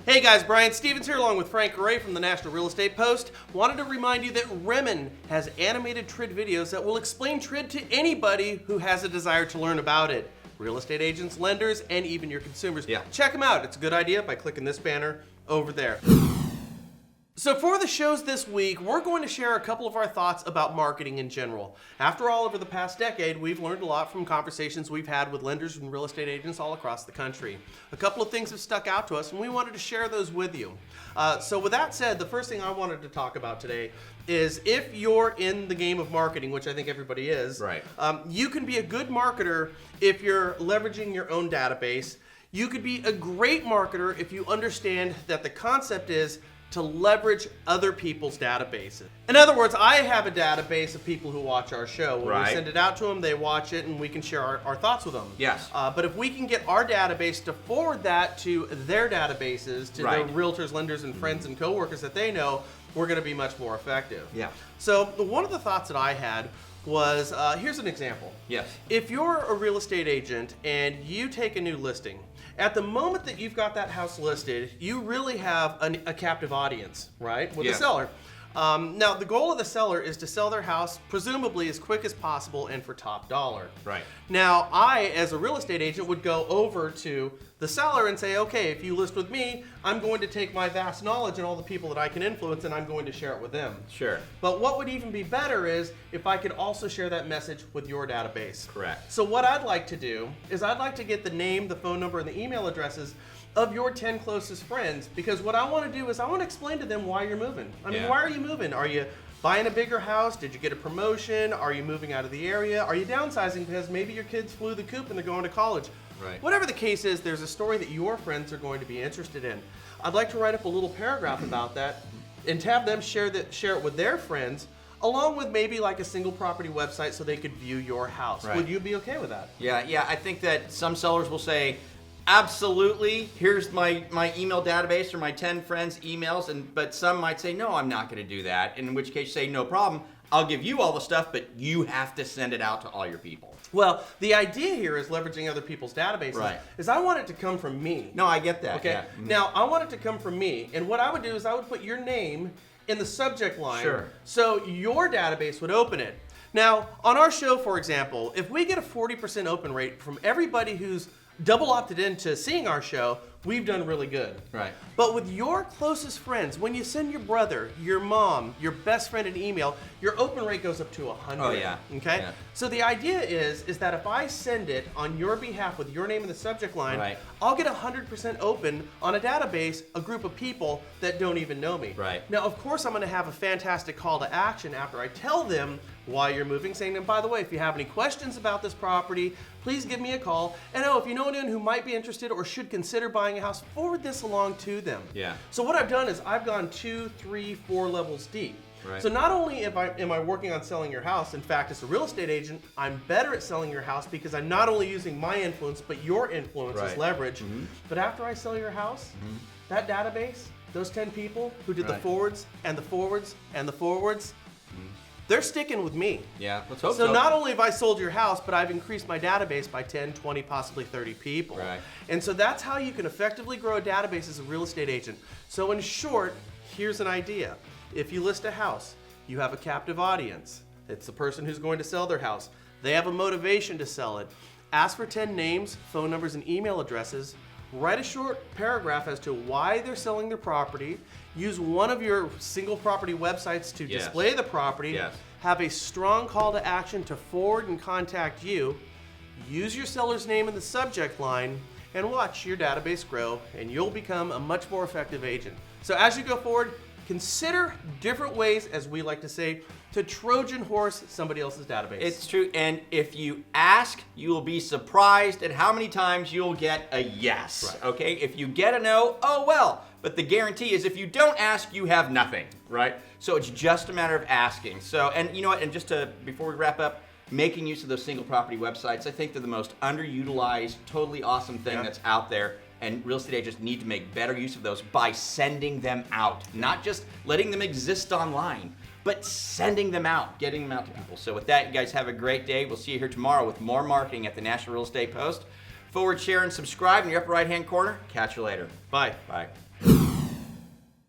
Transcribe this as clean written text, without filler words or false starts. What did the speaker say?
Hey guys, Brian Stevens here along with Frank Ray from the National Real Estate Post. Wanted to remind you that Remen has animated TRID videos that will explain TRID to anybody who has a desire to learn about it. Real estate agents, lenders, and even your consumers. Yeah. Check them out. It's a good idea by clicking this banner over there. So for the shows this week, we're going to share a couple of our thoughts about marketing in general. After all, over the past decade, we've learned a lot from conversations we've had with lenders and real estate agents all across the country. A couple of things have stuck out to us, and we wanted to share those with you. So with that said, the first thing I wanted to talk about today is if you're in the game of marketing, which I think everybody is, Right. You can be a good marketer if you're leveraging your own database. You could be a great marketer if you understand that the concept is to leverage other people's databases. In other words, I have a database of people who watch our show. When Right. we send it out to them, they watch it, and we can share our thoughts with them. Yes. But if we can get our database to forward that to their databases, to Right. the realtors, lenders, and friends and coworkers that they know, we're going to be much more effective. Yeah. So one of the thoughts that I had was, here's an example. Yes. If you're a real estate agent and you take a new listing, at the moment that you've got that house listed, you really have a captive audience, right? With Yeah. the seller. Now, the goal of the seller is to sell their house presumably as quick as possible and for top dollar. Right. Now, I, as a real estate agent, would go over to the seller and say, okay, if you list with me, I'm going to take my vast knowledge and all the people that I can influence, and I'm going to share it with them. Sure. But what would even be better is if I could also share that message with your database. Correct. So what I'd like to do is I'd like to get the name, the phone number, and the email addresses of your 10 closest friends, because what I want to do is I want to explain to them why you're moving. I mean, Yeah. why are you moving? Are you buying a bigger house? Did you get a promotion? Are you moving out of the area? Are you downsizing because maybe your kids flew the coop and they're going to college? Right. Whatever the case is, there's a story that your friends are going to be interested in. I'd like to write up a little paragraph about that and have them share it with their friends, along with maybe like a single property website so they could view your house. Right. Would you be okay with that? Yeah. I think that some sellers will say, absolutely, here's my email database or my 10 friends' emails, but some might say, no, I'm not going to do that. In which case, say, no problem. I'll give you all the stuff, but you have to send it out to all your people. Well, the idea here is leveraging other people's databases. Right. Is I want it to come from me. No, I get that. Okay. Yeah. Mhm. Now, I want it to come from me, and what I would do is I would put your name in the subject line, Sure. so your database would open it. Now, on our show, for example, if we get a 40% open rate from everybody who's double opted into seeing our show, we've done really good. Right. But with your closest friends, when you send your brother, your mom, your best friend an email, your open rate goes up to 100. Oh, yeah. Okay? Yeah. So the idea is that if I send it on your behalf with your name in the subject line, Right. I'll get 100% open on a database, a group of people that don't even know me. Right. Now, of course, I'm going to have a fantastic call to action after I tell them why you're moving, saying, and by the way, if you have any questions about this property, please give me a call. And if you know anyone who might be interested or should consider buying a house, forward this along to them. Yeah. So what I've done is I've gone 2, 3, 4 levels deep. Right. So not only am I working on selling your house, in fact, as a real estate agent, I'm better at selling your house because I'm not only using my influence, but your influence as Right. leverage. But after I sell your house, that database, those 10 people who did the Right. forwards and the forwards and the forwards, they're sticking with me. Yeah. Let's hope So so. not only have I sold your house, but I've increased my database by 10, 20, possibly 30 people. Right. And so that's how you can effectively grow a database as a real estate agent. So in short, here's an idea. If you list a house, you have a captive audience. It's the person who's going to sell their house. They have a motivation to sell it. Ask for 10 names, phone numbers, and email addresses. Write a short paragraph as to why they're selling their property. Use one of your single property websites to Yes. display the property. Yes. Have a strong call to action to forward and contact you. Use your seller's name in the subject line and watch your database grow, and you'll become a much more effective agent. So as you go forward, consider different ways, as we like to say, to Trojan horse somebody else's database. It's true, and if you ask, you will be surprised at how many times you'll get a yes. Right. Okay, if you get a no, oh well. But the guarantee is if you don't ask, you have nothing, right? So it's just a matter of asking. So, and you know what, and just to, before we wrap up, making use of those single property websites, I think they're the most underutilized, totally awesome thing Yeah. that's out there. And real estate agents need to make better use of those by sending them out, not just letting them exist online, but sending them out, getting them out to people. So with that, you guys have a great day. We'll see you here tomorrow with more marketing at the National Real Estate Post. Forward, share, and subscribe in your upper right-hand corner. Catch you later. Bye. Bye.